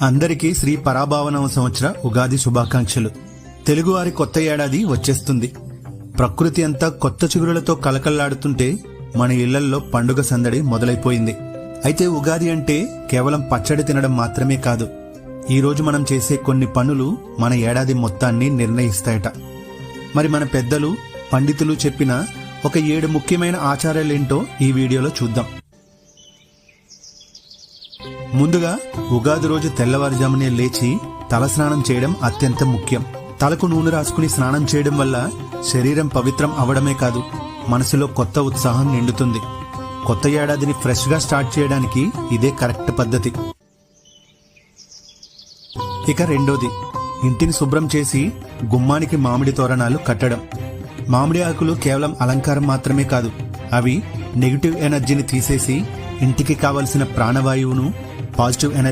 అందరికీ శ్రీ పరాభావనవ సంవత్సర ఉగాది శుభాకాంక్షలు. తెలుగువారి కొత్త ఏడాది వచ్చేస్తుంది. ప్రకృతి అంతా కొత్త చిగురులతో కలకల్లాడుతుంటే మన ఇళ్లల్లో పండుగ సందడి మొదలైపోయింది. అయితే ఉగాది అంటే కేవలం పచ్చడి తినడం మాత్రమే కాదు. ఈరోజు మనం చేసే కొన్ని పనులు మన ఏడాది మొత్తాన్ని నిర్ణయిస్తాయట. మరి మన పెద్దలు పండితులు చెప్పిన ఒక 7 ముఖ్యమైన ఆచారాలేంటో ఈ వీడియోలో చూద్దాం. ముందుగా ఉగాది రోజు తెల్లవారుజామునే లేచి తలస్నానం చేయడం అత్యంత ముఖ్యం. తలకు నూనె రాసుకుని స్నానం చేయడం వల్ల శరీరం పవిత్రం అవడమే కాదు, మనసులో కొత్త ఉత్సాహం నిండుతుంది. కొత్త ఏడాదిని ఫ్రెష్ గా స్టార్ట్ చేయడానికి ఇదే కరెక్ట్ పద్ధతి. ఇక రెండోది, ఇంటిని శుభ్రం చేసి గుమ్మానికి మామిడి తోరణాలు కట్టడం. మామిడి ఆకులు కేవలం అలంకారం మాత్రమే కాదు, అవి నెగిటివ్ ఎనర్జీని తీసేసి ఇంటికి కావలసిన ప్రాణవాయువును, పాజిటివ్ ఎనర్జీ